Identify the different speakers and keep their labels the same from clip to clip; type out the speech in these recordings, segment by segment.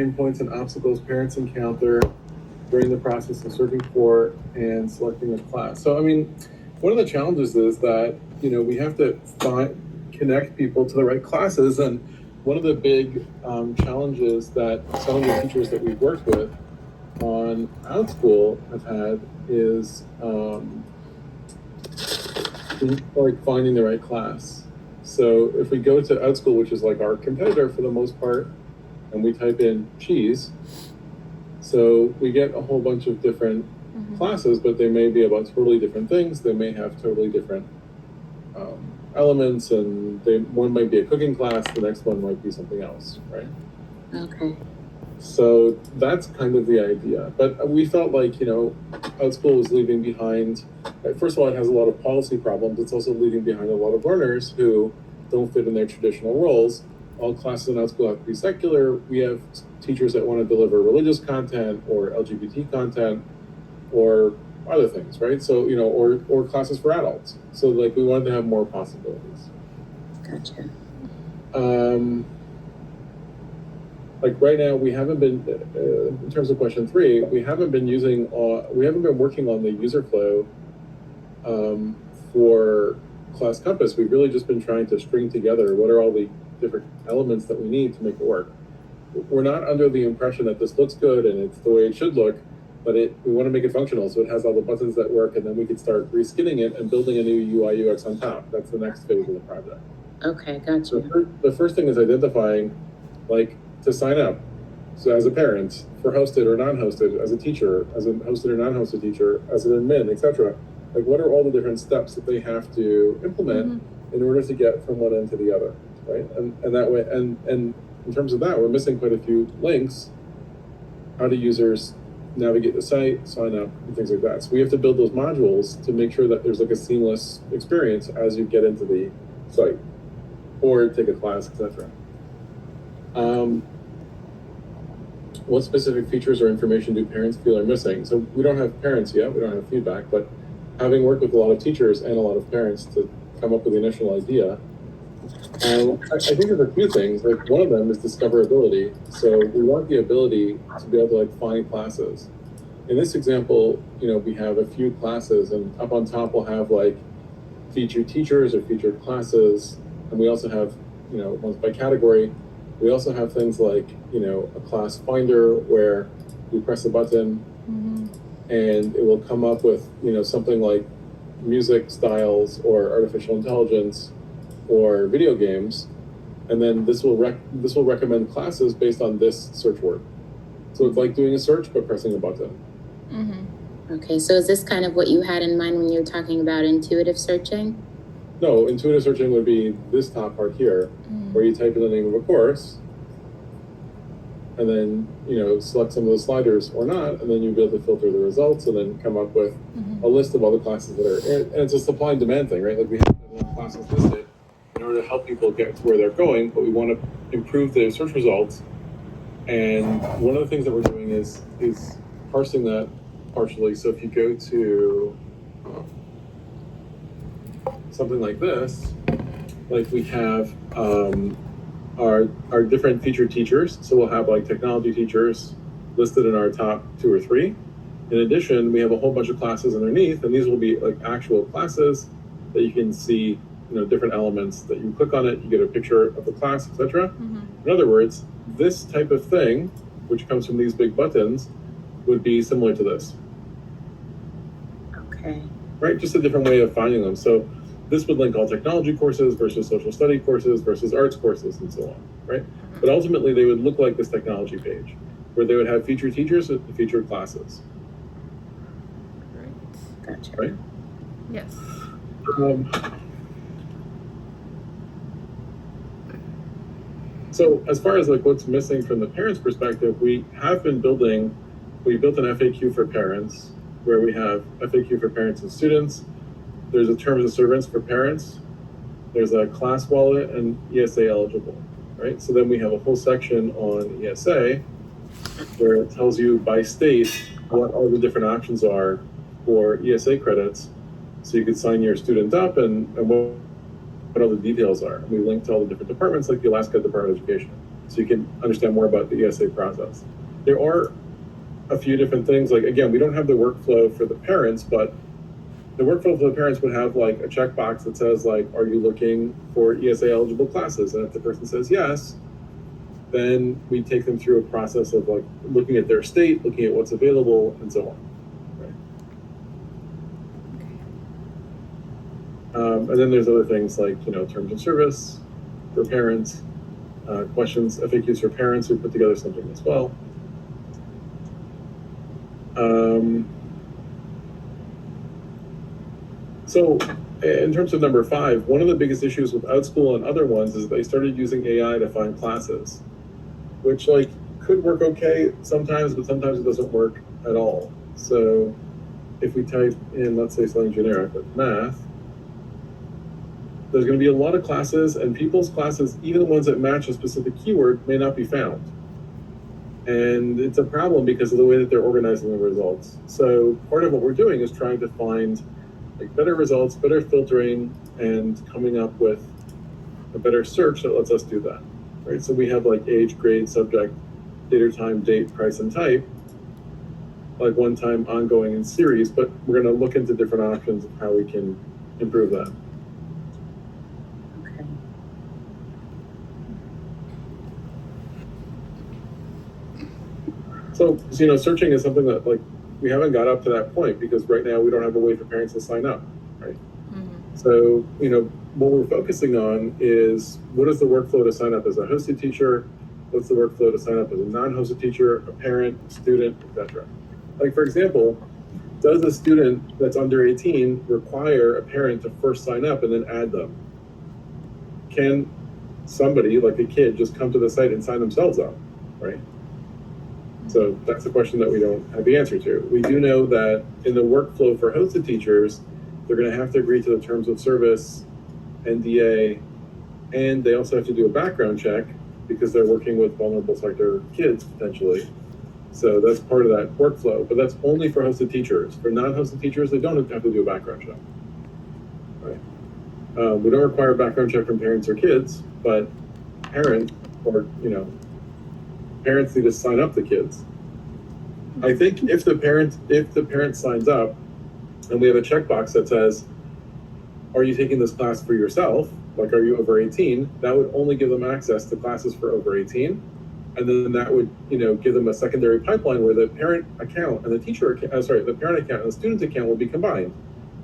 Speaker 1: pain points and obstacles parents encounter during the process of searching for and selecting a class. So, I mean, one of the challenges is that, we have to connect people to the right classes. And one of the big challenges that some of the teachers that we've worked with on OutSchool have had is like finding the right class. So if we go to OutSchool, which is like our competitor for the most part, and we type in cheese, so we get a whole bunch of different classes, but they may be about totally different things. They may have totally different elements, and one might be a cooking class, the next one might be something else, right?
Speaker 2: Okay.
Speaker 1: So that's kind of the idea. But we felt like, OutSchool was leaving behind, first of all, it has a lot of policy problems. It's also leaving behind a lot of learners who don't fit in their traditional roles. All classes in OutSchool have to be secular. We have teachers that want to deliver religious content or LGBT content or other things, right? So, or classes for adults. So like we wanted to have more possibilities.
Speaker 2: Gotcha.
Speaker 1: Like right now, we haven't been, in terms of question 3, we haven't been working on the user flow for Class Compass. We've really just been trying to string together what are all the different elements that we need to make it work. We're not under the impression that this looks good and it's the way it should look, but we want to make it functional so it has all the buttons that work, and then we can start reskinning it and building a new UI UX on top. That's the next phase of the project.
Speaker 2: Okay, gotcha.
Speaker 1: So the first thing is identifying, like, to sign up. So as a parent, for hosted or non-hosted, as a teacher, as a hosted or non-hosted teacher, as an admin, etc. Like, what are all the different steps that they have to implement in order to get from one end to the other, right? And that way, and in terms of that, we're missing quite a few links. How do users navigate the site, sign up, and things like that. So we have to build those modules to make sure that there's like a seamless experience as you get into the site or take a class, etc. What specific features or information do parents feel are missing? So we don't have parents yet, we don't have feedback, but having worked with a lot of teachers and a lot of parents to come up with the initial idea, I think there's a few things. Like, one of them is discoverability. So we want the ability to be able to like find classes. In this example, we have a few classes, and up on top we'll have like featured teachers or featured classes, and we also have, ones by category. We also have things like, a class finder where you press a button and it will come up with, something like music styles or artificial intelligence or video games. And then this will recommend classes based on this search word. So it's like doing a search, but pressing a button.
Speaker 2: Okay, so is this kind of what you had in mind when you were talking about intuitive searching?
Speaker 1: No, intuitive searching would be this top part here, where you type in the name of a course, and then, select some of the sliders or not, and then you'll be able to filter the results and then come up with a list of all the classes that are, and it's a supply and demand thing, right? Like, we have classes listed in order to help people get to where they're going, but we want to improve the search results. And one of the things that we're doing is parsing that partially. So if you go to something like this, like we have our different featured teachers. So we'll have like technology teachers listed in our top 2 or 3. In addition, we have a whole bunch of classes underneath, and these will be like actual classes that you can see, different elements that you click on it, you get a picture of the class, etc. In other words, this type of thing, which comes from these big buttons, would be similar to this.
Speaker 2: Okay.
Speaker 1: Right, just a different way of finding them. So this would link all technology courses versus social study courses versus arts courses and so on, right? But ultimately, they would look like this technology page, where they would have featured teachers and featured classes.
Speaker 2: Gotcha.
Speaker 1: Right?
Speaker 3: Yes.
Speaker 1: So as far as like what's missing from the parents' perspective, we built an FAQ for parents, where we have FAQ for parents and students. There's a terms of service for parents. There's a class wallet and ESA eligible, right? So then we have a whole section on ESA where it tells you by state what all the different options are for ESA credits. So you could sign your student up and what all the details are. And we link to all the different departments, like the Alaska Department of Education. so you can understand more about the ESA process. There are a few different things. Like, again, we don't have the workflow for the parents, but the workflow for the parents would have like a checkbox that says like, are you looking for ESA eligible classes? And if the person says yes, then we take them through a process of like looking at their state, looking at what's available, and so on. And then there's other things like, terms of service for parents, questions, FAQs for parents. We put together something as well. So in terms of number 5, one of the biggest issues with OutSchool and other ones is they started using AI to find classes, which could work okay sometimes, but sometimes it doesn't work at all. So if we type in, let's say something generic like math, there's going to be a lot of classes, and people's classes, even the ones that match a specific keyword, may not be found. And it's a problem because of the way that they're organizing the results. So part of what we're doing is trying to find better results, better filtering, and coming up with a better search that lets us do that. Right? So we have age, grade, subject, date or time, date, price, and type, one time, ongoing, and series, but we're going to look into different options of how we can improve that. So, searching is something that we haven't got up to that point because right now we don't have a way for parents to sign up, right? Mm-hmm. So, what we're focusing on is what is the workflow to sign up as a hosted teacher? What's the workflow to sign up as a non-hosted teacher, a parent, a student, etc. For example, does a student that's under 18 require a parent to first sign up and then add them? Can somebody, like a kid, just come to the site and sign themselves up, right? So that's a question that we don't have the answer to. We do know that in the workflow for hosted teachers, they're going to have to agree to the terms of service, NDA, and they also have to do a background check because they're working with vulnerable sector kids potentially. So that's part of that workflow, but that's only for hosted teachers. For non-hosted teachers, they don't have to do a background check. Right? We don't require a background check from parents or kids, but parents or parents need to sign up the kids. I think if the parent signs up and we have a checkbox that says, are you taking this class for yourself? Are you over 18? That would only give them access to classes for over 18. And then that would, give them a secondary pipeline where the parent account and the the parent account and the student account will be combined,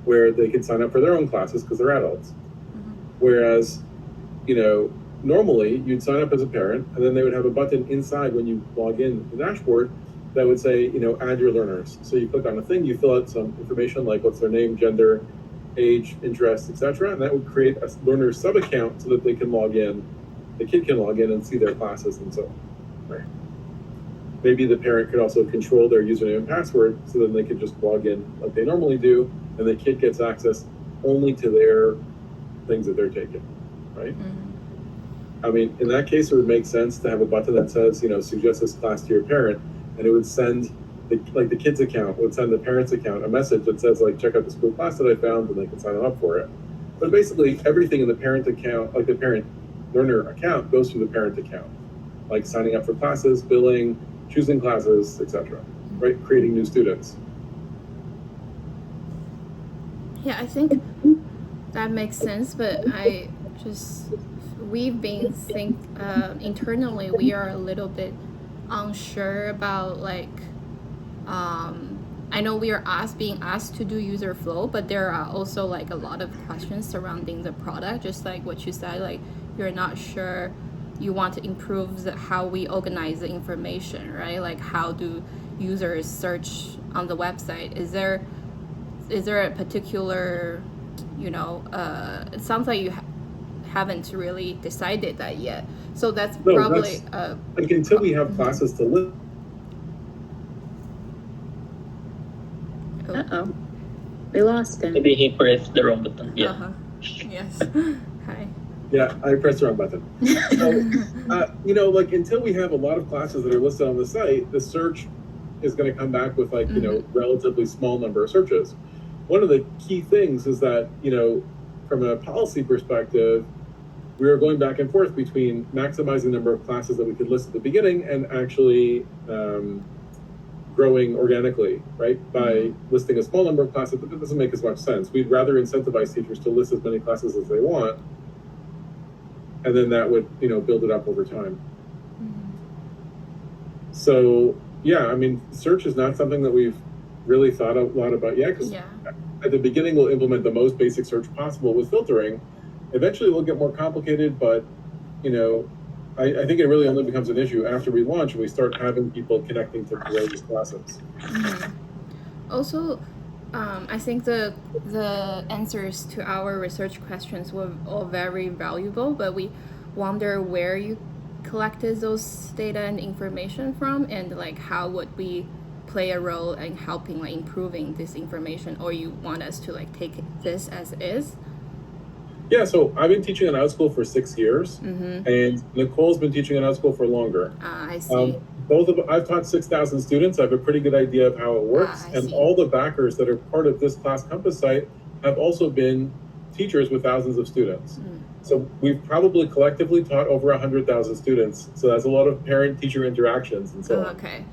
Speaker 1: where they can sign up for their own classes because they're adults. Mm-hmm. Whereas, normally you'd sign up as a parent and then they would have a button inside when you log in the dashboard that would say, add your learners. So you click on a thing, you fill out some information like what's their name, gender, age, interests, etc. And that would create a learner sub-account so that they can log in, the kid can log in and see their classes and so on. Right. Maybe the parent could also control their username and password so then they could just log in like they normally do, and the kid gets access only to their things that they're taking, right? Mm-hmm. I mean, in that case, it would make sense to have a button that says, suggest this class to your parent, and it would send, the kid's account would send the parent's account a message that says, check out this cool class that I found, and they can sign up for it. But basically, everything in the parent account, the parent learner account, goes through the parent account, signing up for classes, billing, choosing classes, etc. Right? Creating new students.
Speaker 3: Yeah, I think that makes sense, but we've been internally we are a little bit unsure about I know we are being asked to do user flow, but there are also a lot of questions surrounding the product, just like what you said, you're not sure, you want to improve how we organize the information, right? How do users search on the website? Is there a particular it sounds like you haven't really decided that yet, so that's probably
Speaker 1: until we have classes to live.
Speaker 2: Uh-oh, we lost him.
Speaker 4: Maybe he pressed the wrong button. Yeah.
Speaker 3: Uh-huh. Yes. Hi.
Speaker 1: Yeah, I pressed the wrong button. So, until we have a lot of classes that are listed on the site, the search is going to come back with relatively small number of searches. One of the key things is that, from a policy perspective, we were going back and forth between maximizing the number of classes that we could list at the beginning and actually growing organically, right? By listing a small number of classes, but that doesn't make as much sense. We'd rather incentivize teachers to list as many classes as they want, and then that would, build it up over time. So, yeah, I mean, search is not something that we've really thought a lot about yet, because at the beginning, we'll implement the most basic search possible with filtering. Eventually, we'll get more complicated, but, I think it really only becomes an issue after we launch and we start having people connecting to various classes.
Speaker 3: Also, I think the answers to our research questions were all very valuable, but we wonder where you collected those data and information from, and like how would we play a role in helping like improving this information, or you want us to like take this as is?
Speaker 1: Yeah, so I've been teaching in OutSchool for 6 years, and Nicole's been teaching in OutSchool for longer.
Speaker 3: I see.
Speaker 1: I've taught 6,000 students. I have a pretty good idea of how it works, and all the backers that are part of this Class Compass site have also been teachers with thousands of students. So we've probably collectively taught over 100,000 students. So that's a lot of parent-teacher interactions and so on.
Speaker 3: Okay.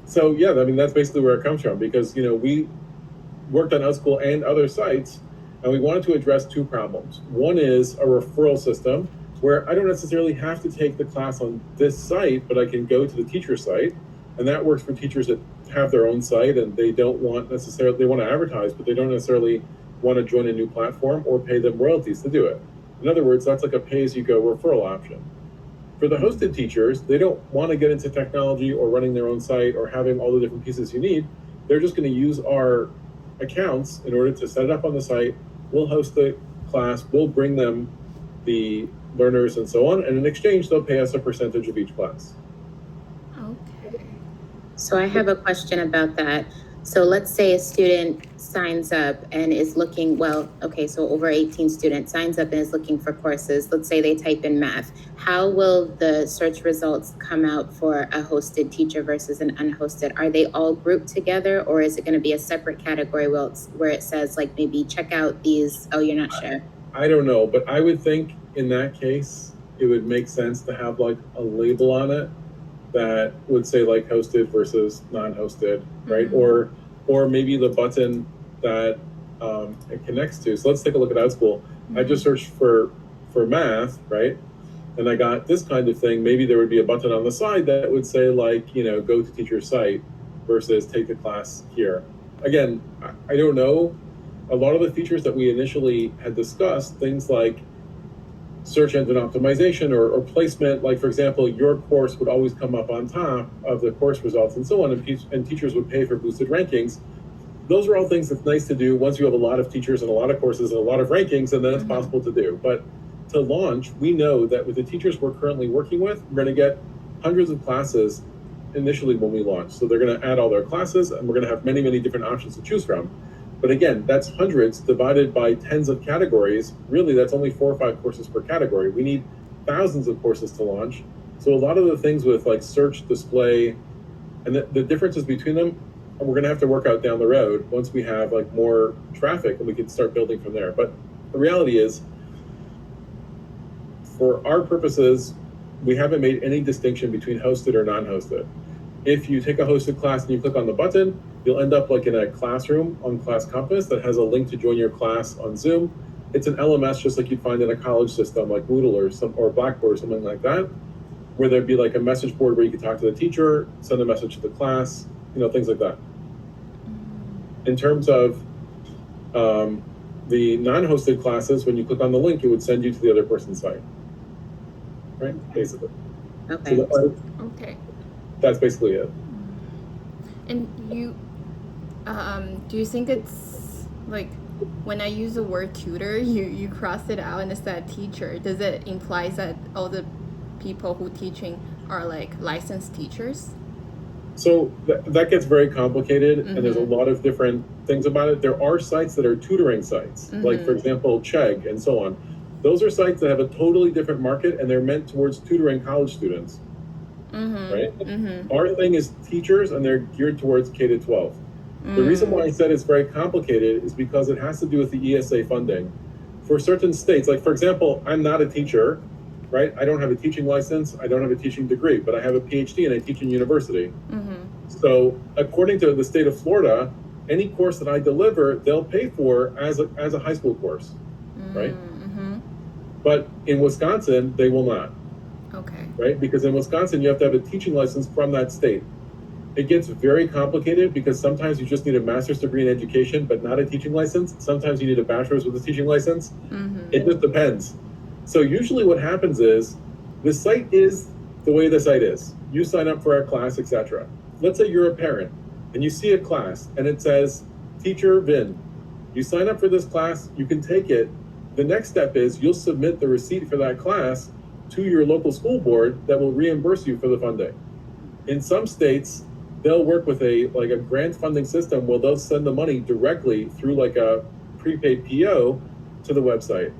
Speaker 1: So yeah, I mean, that's basically where it comes from, because, we worked on OutSchool and other sites, and we wanted to address two problems. One is a referral system where I don't necessarily have to take the class on this site, but I can go to the teacher site. And that works for teachers that have their own site and they don't want necessarily, they want to advertise, but they don't necessarily want to join a new platform or pay them royalties to do it. In other words, that's like a pay-as-you-go referral option. For the hosted teachers, they don't want to get into technology or running their own site or having all the different pieces you need. They're just going to use our accounts in order to set it up on the site. We'll host the class, we'll bring them the learners and so on, and in exchange, they'll pay us a percentage of each class.
Speaker 3: Okay.
Speaker 2: So I have a question about that. So let's say a student signs up and is looking, so over 18 students signs up and is looking for courses. Let's say they type in math. How will the search results come out for a hosted teacher versus an unhosted? Are they all grouped together, or is it going to be a separate category where it says like maybe check out these? Oh, you're not sure.
Speaker 1: I don't know, but I would think in that case, it would make sense to have like a label on it that would say like hosted versus non-hosted, right? Or maybe the button that it connects to. So let's take a look at OutSchool. I just searched for math, right? And I got this kind of thing. Maybe there would be a button on the side that would say like, go to teacher site versus take the class here. Again, I don't know. A lot of the features that we initially had discussed, things like search engine optimization or placement, like for example, your course would always come up on top of the course results and so on, and teachers would pay for boosted rankings. Those are all things that's nice to do once you have a lot of teachers and a lot of courses and a lot of rankings, and then it's possible to do. But to launch, we know that with the teachers we're currently working with, we're going to get hundreds of classes initially when we launch. So they're going to add all their classes, and we're going to have many, many different options to choose from. But again, that's hundreds divided by tens of categories. Really, that's only 4 or 5 courses per category. We need thousands of courses to launch. So a lot of the things with like search, display, and the differences between them, we're going to have to work out down the road once we have like more traffic and we can start building from there. But the reality is, for our purposes, we haven't made any distinction between hosted or non-hosted. If you take a hosted class and you click on the button, you'll end up like in a classroom on Class Compass that has a link to join your class on Zoom. It's an LMS just like you'd find in a college system like Moodle or Blackboard or something like that, where there'd be like a message board where you could talk to the teacher, send a message to the class, things like that. In terms of the non-hosted classes, when you click on the link, it would send you to the other person's site, right? Basically.
Speaker 2: Okay.
Speaker 1: So
Speaker 3: Okay.
Speaker 1: that's basically it.
Speaker 3: And you, do you think it's like when I use the word tutor, you cross it out and it said teacher? Does it imply that all the people who teaching are like licensed teachers?
Speaker 1: So that gets very complicated, and there's a lot of different things about it. There are sites that are tutoring sites, like for example, Chegg and so on. Those are sites that have a totally different market, and they're meant towards tutoring college students. Right? Our thing is teachers, and they're geared towards K-12. The reason why I said it's very complicated is because it has to do with the ESA funding. for certain states, like for example, I'm not a teacher, right? I don't have a teaching license, I don't have a teaching degree, but I have a PhD and I teach in university. So according to the state of Florida, any course that I deliver, they'll pay for as a high school course, right? But in Wisconsin, they will not,
Speaker 3: Okay.
Speaker 1: right? Because in Wisconsin, you have to have a teaching license from that state. It gets very complicated because sometimes you just need a master's degree in education, but not a teaching license. Sometimes you need a bachelor's with a teaching license. It just depends. So usually what happens is the site is the way the site is. You sign up for a class, etc. Let's say you're a parent and you see a class and it says teacher Vin. You sign up for this class, you can take it. The next step is you'll submit the receipt for that class to your local school board that will reimburse you for the funding. In some states, they'll work with a grant funding system where they'll send the money directly through like a prepaid PO to the website.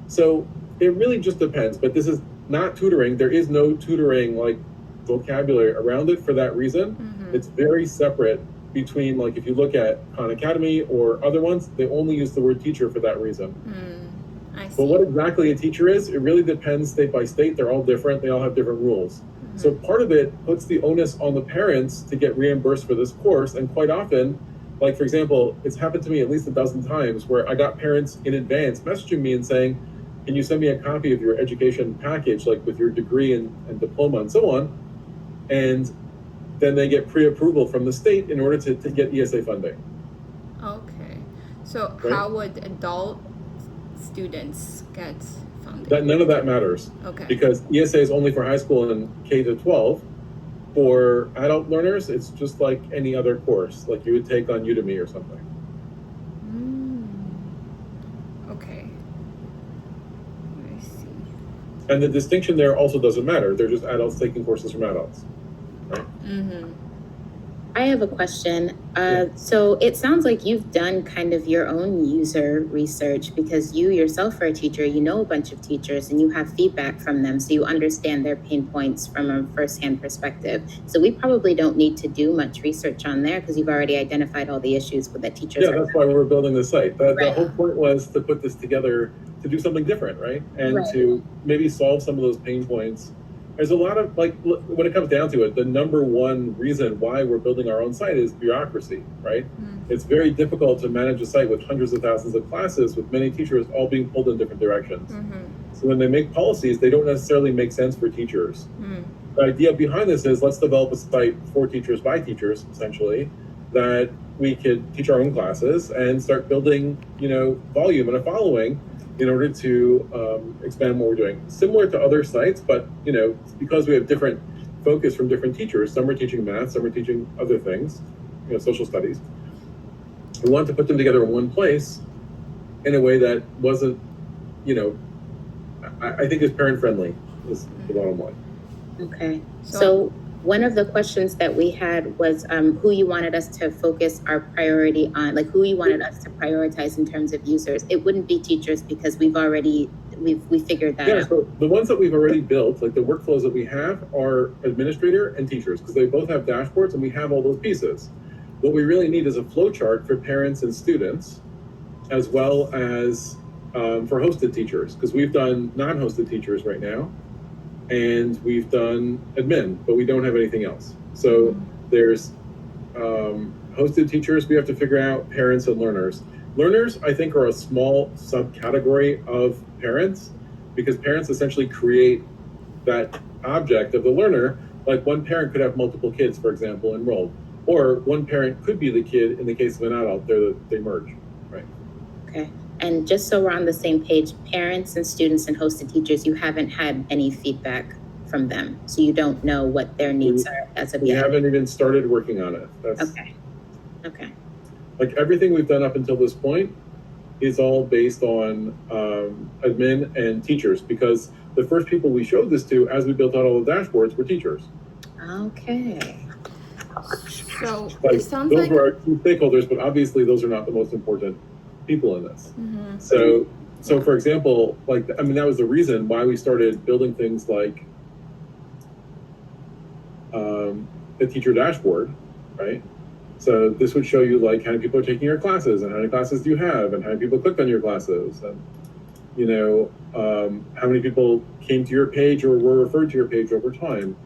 Speaker 1: So it really just depends, but this is not tutoring. There is no tutoring like vocabulary around it for that reason. It's very separate between, like, if you look at Khan Academy or other ones, they only use the word teacher for that reason.
Speaker 3: I see.
Speaker 1: But what exactly a teacher is, it really depends state by state. They're all different. They all have different rules. So part of it puts the onus on the parents to get reimbursed for this course. And quite often, like for example, it's happened to me at least a dozen times where I got parents in advance messaging me and saying, can you send me a copy of your education package, like with your degree and diploma and so on? And then they get pre-approval from the state in order to get ESA funding.
Speaker 3: Okay. So
Speaker 1: Right.
Speaker 3: how would adult students get funding?
Speaker 1: That none of that matters.
Speaker 3: Okay.
Speaker 1: Because ESA is only for high school and K to 12. For adult learners, it's just like any other course, like you would take on Udemy or something.
Speaker 3: Okay. I see.
Speaker 1: And the distinction there also doesn't matter. They're just adults taking courses from adults. Right?
Speaker 2: I have a question. So it sounds like you've done kind of your own user research because you yourself are a teacher, you know a bunch of teachers and you have feedback from them. So you understand their pain points from a firsthand perspective. So we probably don't need to do much research on there because you've already identified all the issues with that teachers.
Speaker 1: Yeah, that's why we were building the site. The
Speaker 2: Right.
Speaker 1: whole point was to put this together to do something different, right? And
Speaker 2: Right.
Speaker 1: to maybe solve some of those pain points. There's a lot of, like, when it comes down to it, the number one reason why we're building our own site is bureaucracy, right? It's very difficult to manage a site with hundreds of thousands of classes with many teachers all being pulled in different directions. So when they make policies, they don't necessarily make sense for teachers. The idea behind this is let's develop a site for teachers by teachers, essentially, that we could teach our own classes and start building, volume and a following in order to expand what we're doing. Similar to other sites, but, because we have different focus from different teachers, some are teaching math, some are teaching other things, social studies. We want to put them together in one place in a way that wasn't, I think is parent friendly is the bottom line.
Speaker 2: Okay. So one of the questions that we had was who you wanted us to focus our priority on, like who you wanted us to prioritize in terms of users. It wouldn't be teachers because we figured that out.
Speaker 1: So the ones that we've already built, like the workflows that we have, are administrator and teachers because they both have dashboards and we have all those pieces. What we really need is a flow chart for parents and students, as well as for hosted teachers, because we've done non-hosted teachers right now, and we've done admin, but we don't have anything else. So there's hosted teachers, we have to figure out parents and learners. Learners, I think, are a small subcategory of parents, because parents essentially create that object of the learner. Like one parent could have multiple kids, for example, enrolled, or one parent could be the kid in the case of an adult, they merge, right?
Speaker 2: Okay. And just so we're on the same page, parents and students and hosted teachers, you haven't had any feedback from them. So you don't know what their needs are as of
Speaker 1: We
Speaker 2: yet.
Speaker 1: haven't even started working on it. That's
Speaker 2: Okay.
Speaker 1: like everything we've done up until this point is all based on admin and teachers, because the first people we showed this to as we built out all the dashboards were teachers.
Speaker 2: Okay.
Speaker 3: So
Speaker 1: Like
Speaker 3: it sounds
Speaker 1: those
Speaker 3: like
Speaker 1: were our key stakeholders, but obviously those are not the most important people in this. So for example, that was the reason why we started building things like a teacher dashboard, right? So this would show you like how many people are taking your classes and how many classes do you have and how many people clicked on your classes. And how many people came to your page or were referred to your page over time?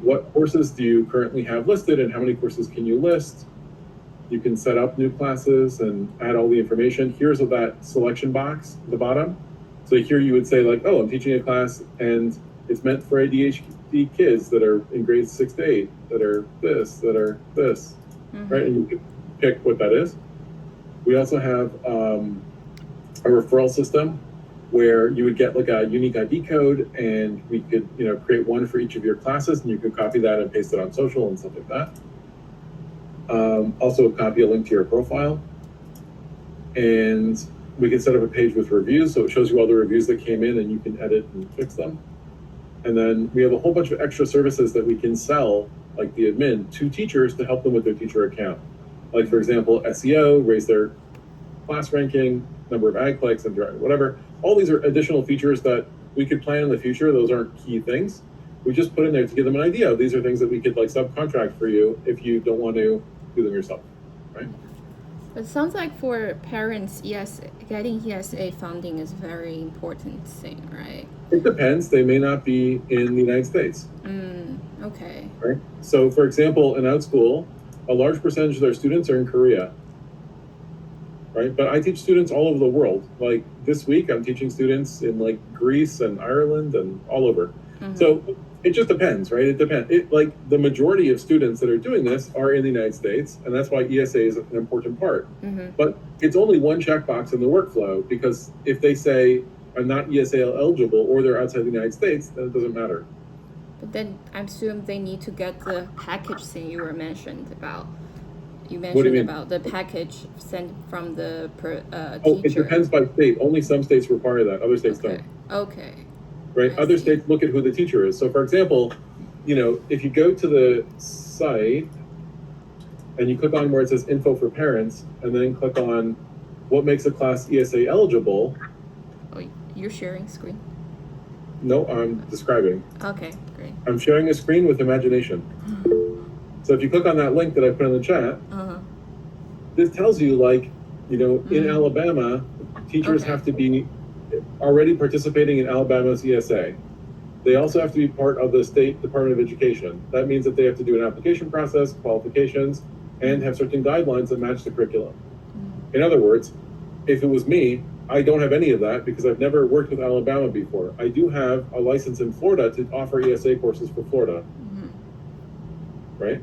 Speaker 1: What courses do you currently have listed, and how many courses can you list? You can set up new classes and add all the information. Here's that selection box at the bottom. So here you would say like, oh, I'm teaching a class and it's meant for ADHD kids that are in grades 6 to 8, that are this, right? And you can pick what that is. We also have a referral system where you would get like a unique ID code, and we could, create one for each of your classes, and you could copy that and paste it on social and stuff like that. Also copy a link to your profile, and we can set up a page with reviews, so it shows you all the reviews that came in and you can edit and fix them. And then we have a whole bunch of extra services that we can sell, like the admin, to teachers to help them with their teacher account. Like, for example, SEO, raise their class ranking, number of ad clicks, and whatever. All these are additional features that we could plan in the future. Those aren't key things. We just put in there to give them an idea. These are things that we could like subcontract for you if you don't want to do them yourself, right?
Speaker 3: It sounds like for parents, getting ESA funding is a very important thing, right?
Speaker 1: It depends. They may not be in the United States.
Speaker 3: Okay.
Speaker 1: Right. So, for example, in OutSchool, a large percentage of their students are in Korea. Right. But I teach students all over the world. Like this week, I'm teaching students in like Greece and Ireland and all over. So it just depends, right? It depends. Like the majority of students that are doing this are in the United States, and that's why ESA is an important part. But it's only one checkbox in the workflow, because if they say I'm not ESA eligible or they're outside the United States, then it doesn't matter.
Speaker 3: But then I assume they need to get the package thing you mentioned about. You mentioned about the package sent from the teacher.
Speaker 1: Oh, it depends by state. Only some states require that. Other states don't.
Speaker 3: Okay.
Speaker 1: Right. Other states look at who the teacher is. So, for example, if you go to the site and you click on where it says info for parents, and then click on what makes a class ESA eligible.
Speaker 3: Oh, you're sharing screen?
Speaker 1: No, I'm describing.
Speaker 3: Okay, great.
Speaker 1: I'm sharing a screen with imagination. So if you click on that link that I put in the chat, this tells you like, in Alabama, teachers have to be already participating in Alabama's ESA. They also have to be part of the State Department of Education. That means that they have to do an application process, qualifications, and have certain guidelines that match the curriculum. In other words, if it was me, I don't have any of that because I've never worked with Alabama before. I do have a license in Florida to offer ESA courses for Florida, right?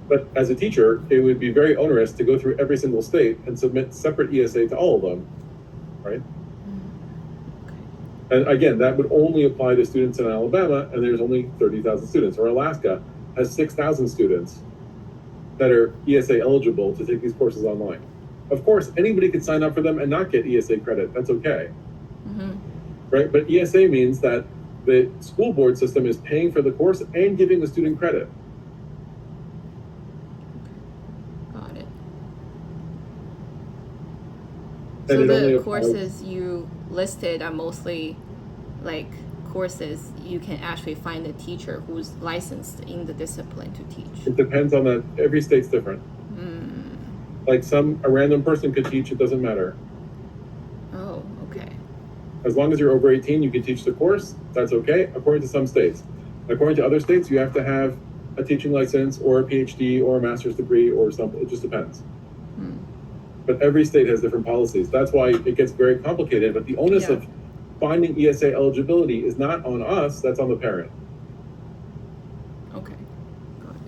Speaker 1: But as a teacher, it would be very onerous to go through every single state and submit separate ESA to all of them, right? And again, that would only apply to students in Alabama, and there's only 30,000 students. Or Alaska has 6,000 students that are ESA eligible to take these courses online. Of course, anybody could sign up for them and not get ESA credit. That's okay, right? But ESA means that the school board system is paying for the course and giving the student credit.
Speaker 3: Got it.
Speaker 1: And
Speaker 3: so
Speaker 1: it only
Speaker 3: the
Speaker 1: applies-
Speaker 3: courses you listed are mostly like courses you can actually find a teacher who's licensed in the discipline to teach.
Speaker 1: It depends on that. Every state's different. Like a random person could teach, it doesn't matter.
Speaker 3: Oh, okay.
Speaker 1: As long as you're over 18, you can teach the course, that's okay, according to some states. According to other states, you have to have a teaching license or a PhD or a master's degree or something, it just depends. But every state has different policies. That's why it gets very complicated, but the onus of finding ESA eligibility is not on us, that's on the parent.
Speaker 3: Okay. Got it.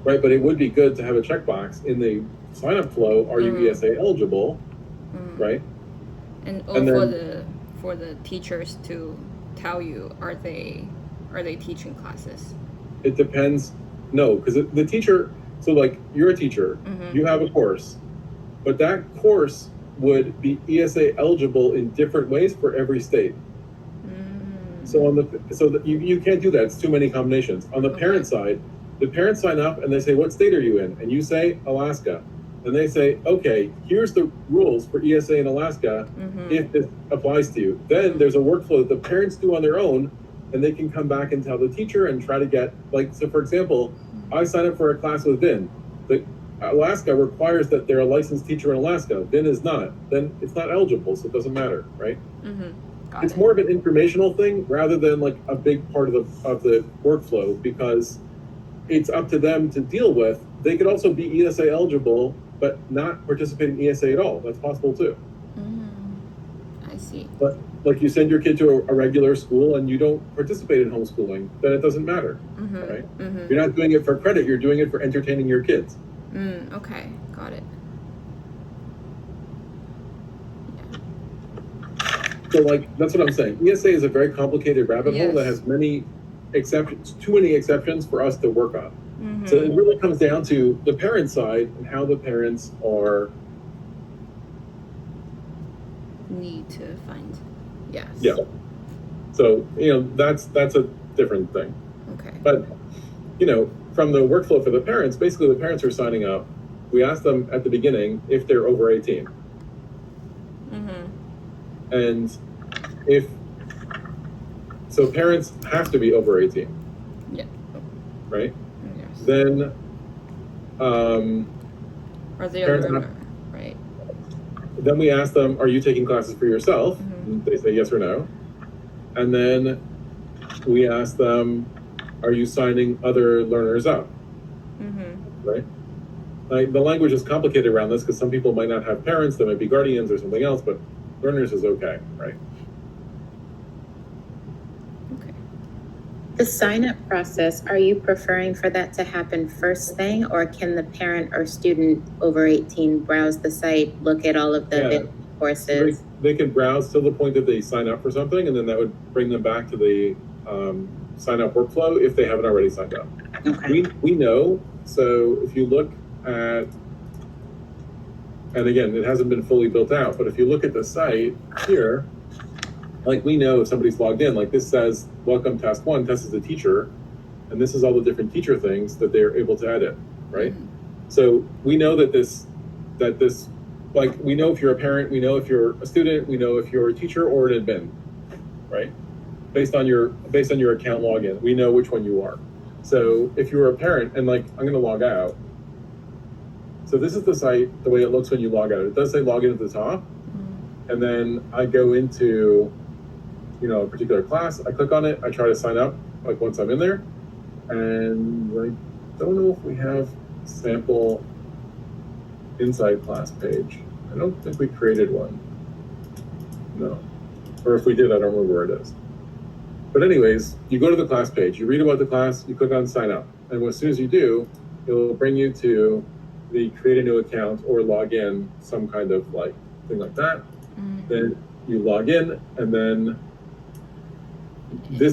Speaker 1: Right, but it would be good to have a checkbox in the sign-up flow, are you ESA eligible, right?
Speaker 3: And for the teachers to tell you, are they teaching classes?
Speaker 1: It depends. No, because the teacher, so like you're a teacher, you have a course, but that course would be ESA eligible in different ways for every state. So you can't do that. It's too many combinations. On the parent side, the parents sign up and they say, what state are you in? And you say Alaska. And they say, okay, here's the rules for ESA in Alaska if this applies to you. Then there's a workflow that the parents do on their own, and they can come back and tell the teacher and try to get, like, so for example, I signed up for a class with Vin. Alaska requires that they're a licensed teacher in Alaska, then is not, then it's not eligible, so it doesn't matter, right?
Speaker 3: Got
Speaker 1: It's
Speaker 3: it.
Speaker 1: more of an informational thing rather than like a big part of the workflow, because it's up to them to deal with. They could also be ESA eligible, but not participate in ESA at all. That's possible too.
Speaker 3: I see.
Speaker 1: But like you send your kid to a regular school and you don't participate in homeschooling, then it doesn't matter, right? You're not doing it for credit, you're doing it for entertaining your kids.
Speaker 3: Okay, got it.
Speaker 1: So like, that's what I'm saying. ESA is a very complicated rabbit hole that
Speaker 3: Yes.
Speaker 1: has many exceptions, too many exceptions for us to work on. So it really comes down to the parent side and how the parents are.
Speaker 3: Need to find. Yes.
Speaker 1: Yeah. So, that's a different thing.
Speaker 3: Okay.
Speaker 1: But, from the workflow for the parents, basically the parents are signing up. We ask them at the beginning if they're over 18. And so parents have to be over 18.
Speaker 3: Yeah.
Speaker 1: Right?
Speaker 3: Yes.
Speaker 1: Then,
Speaker 3: Are they a
Speaker 1: parents
Speaker 3: learner? Right.
Speaker 1: then we ask them, are you taking classes for yourself? And they say yes or no. And then we ask them, are you signing other learners up? Right? Like, the language is complicated around this because some people might not have parents, they might be guardians or something else, but learners is okay, right?
Speaker 3: Okay.
Speaker 2: The sign-up process, are you preferring for that to happen first thing, or can the parent or student over 18 browse the site, look at all of the
Speaker 1: Yeah.
Speaker 2: video courses?
Speaker 1: They can browse till the point that they sign up for something, and then that would bring them back to the sign up workflow if they haven't already signed up.
Speaker 2: Okay.
Speaker 1: We know, so if you look at, and again, it hasn't been fully built out, but if you look at the site here, like, we know if somebody's logged in, like this says, welcome task 1, Tess is a teacher, and this is all the different teacher things that they're able to edit, right? So we know that this, like, we know if you're a parent, we know if you're a student, we know if you're a teacher or an admin, right? Based on your account login, we know which one you are. So if you're a parent, and like, I'm gonna log out. So this is the site, the way it looks when you log out. It does say login at the top. And then I go into, a particular class, I click on it, I try to sign up, like, once I'm in there. And I don't know if we have sample inside class page. I don't think we created one. No. Or if we did, I don't remember where it is. But anyways, you go to the class page, you read about the class, you click on sign up. And as soon as you do, it'll bring you to the create a new account or log in, some kind of like thing like that. Then you log in, and then the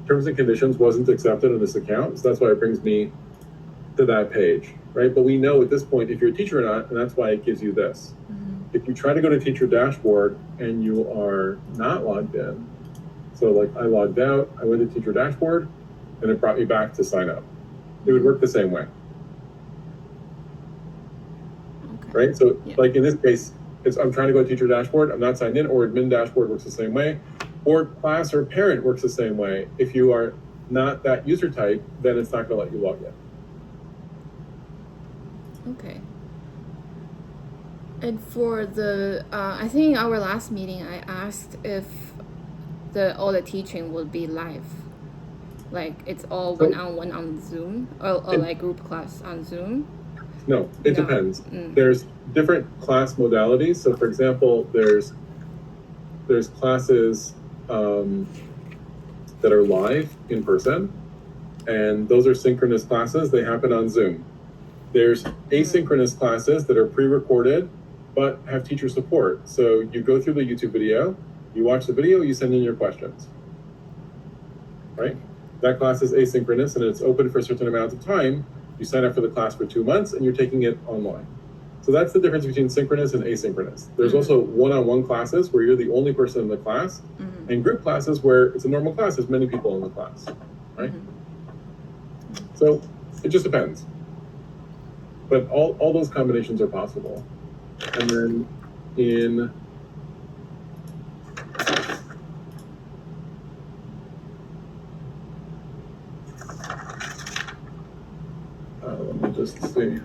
Speaker 1: terms and conditions wasn't accepted in this account, so that's why it brings me to that page, right? But we know at this point if you're a teacher or not, and that's why it gives you this. If you try to go to teacher dashboard and you are not logged in, so like I logged out, I went to teacher dashboard, and it brought me back to sign up. It would work the same way, right? So like in this case, I'm trying to go to teacher dashboard, I'm not signed in, or admin dashboard works the same way, or class or parent works the same way. If you are not that user type, then it's not gonna let you log in.
Speaker 3: Okay. And for the, I think our last meeting, I asked if all the teaching would be live, like it's all one-on-one on Zoom, or like group class on Zoom.
Speaker 1: No, it
Speaker 3: No.
Speaker 1: depends. There's different class modalities. So for example, there's classes that are live in person, and those are synchronous classes. They happen on Zoom. There's asynchronous classes that are pre-recorded but have teacher support. So you go through the YouTube video, you watch the video, you send in your questions, right? That class is asynchronous and it's open for a certain amount of time. You sign up for the class for 2 months and you're taking it online. So that's the difference between synchronous and asynchronous. There's also one-on-one classes where you're the only person in the class, and group classes where it's a normal class, there's many people in the class, right? So it just depends. But all those combinations are possible. And then in Let me just see.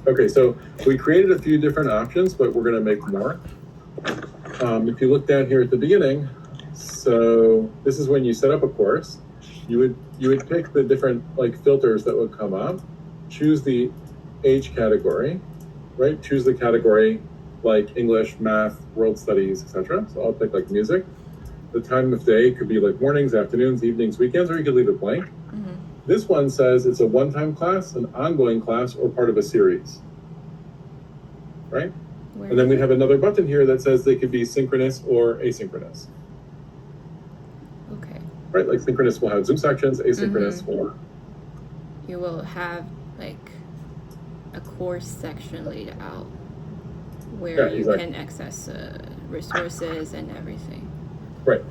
Speaker 1: Okay, so we created a few different options, but we're gonna make more. If you look down here at the beginning, so this is when you set up a course, you would pick the different like filters that would come up, choose the age category, right? Choose the category like English, math, world studies, etc. So I'll pick like music. The time of day could be like mornings, afternoons, evenings, weekends, or you could leave it blank.
Speaker 3: Mm-hmm.
Speaker 1: This one says it's a one-time class, an ongoing class, or part of a series, right?
Speaker 3: Where
Speaker 1: And then we have another button here that says they could be synchronous or asynchronous,
Speaker 3: okay.
Speaker 1: right? Like synchronous will have Zoom sections, asynchronous will.
Speaker 3: You will have like a course section laid out where
Speaker 1: Yeah,
Speaker 3: you
Speaker 1: exactly.
Speaker 3: can access resources and everything.
Speaker 1: Right.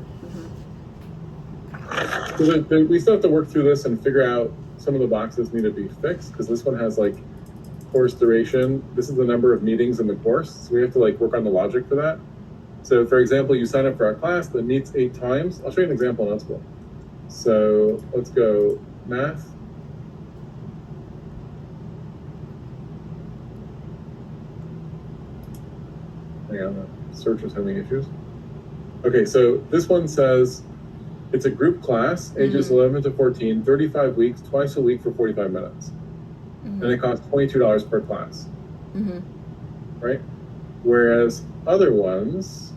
Speaker 1: So we still have to work through this and figure out some of the boxes need to be fixed because this one has like course duration. This is the number of meetings in the course. So we have to like work on the logic for that. So for example, you sign up for a class that meets 8 times. I'll show you an example in Outschool. So let's go math. Hang on, the search is having issues. Okay, so this one says it's a group class, ages 11 to 14, 35 weeks, twice a week for 45 minutes.
Speaker 3: Mm-hmm.
Speaker 1: And it costs $22 per class,
Speaker 3: Mm-hmm.
Speaker 1: right? Whereas other ones,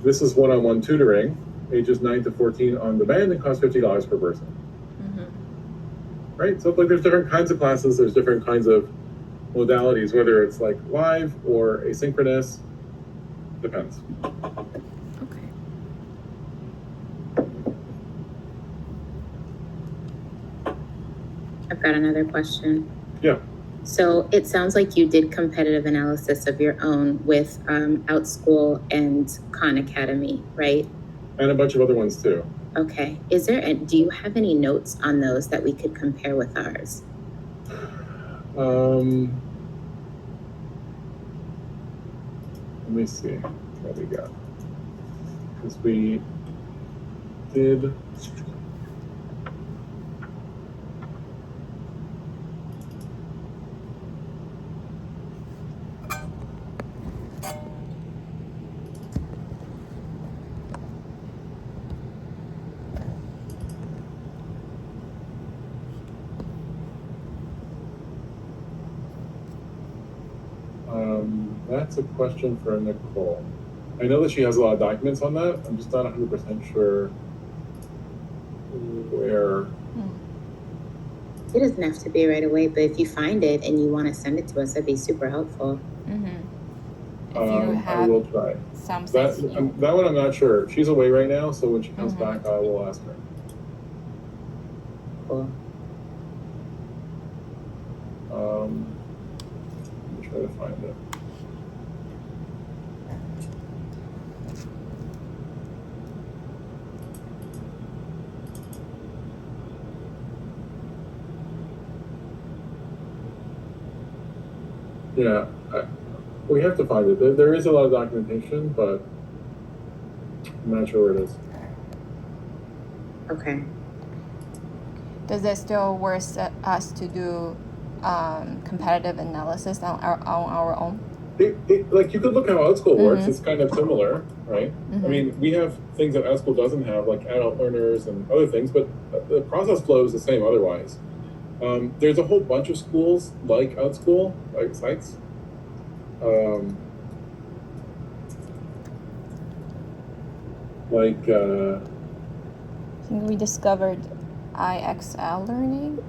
Speaker 1: this is one-on-one tutoring, ages 9 to 14 on demand, and costs $50 per person,
Speaker 3: Mm-hmm.
Speaker 1: right? So like there's different kinds of classes, there's different kinds of modalities, whether it's like live or asynchronous, depends.
Speaker 3: Okay.
Speaker 2: I've got another question.
Speaker 1: Yeah.
Speaker 2: So it sounds like you did competitive analysis of your own with Outschool and Khan Academy, right?
Speaker 1: And a bunch of other ones too.
Speaker 2: Okay. Do you have any notes on those that we could compare with ours?
Speaker 1: Let me see what we got. Because we did. That's a question for Nicole. I know that she has a lot of documents on that. I'm just not 100% sure where.
Speaker 2: It doesn't have to be right away, but if you find it and you want to send it to us, that'd be super helpful.
Speaker 3: Mm-hmm. If you
Speaker 1: I
Speaker 3: have
Speaker 1: will try.
Speaker 3: something.
Speaker 1: That one I'm not sure. She's away right now, so when she comes back, I will ask her.
Speaker 2: Cool.
Speaker 1: Let me try to find it. Yeah, we have to find it. There is a lot of documentation, but I'm not sure where it is.
Speaker 2: Okay.
Speaker 3: Does it still worth us to do competitive analysis on our own?
Speaker 1: Like you could look how Outschool works. It's kind of similar, right?
Speaker 3: Mm-hmm.
Speaker 1: I mean, we have things that Outschool doesn't have, like adult learners and other things, but the process flow is the same otherwise. There's a whole bunch of schools like Outschool, like sites.
Speaker 3: I think we discovered IXL learning.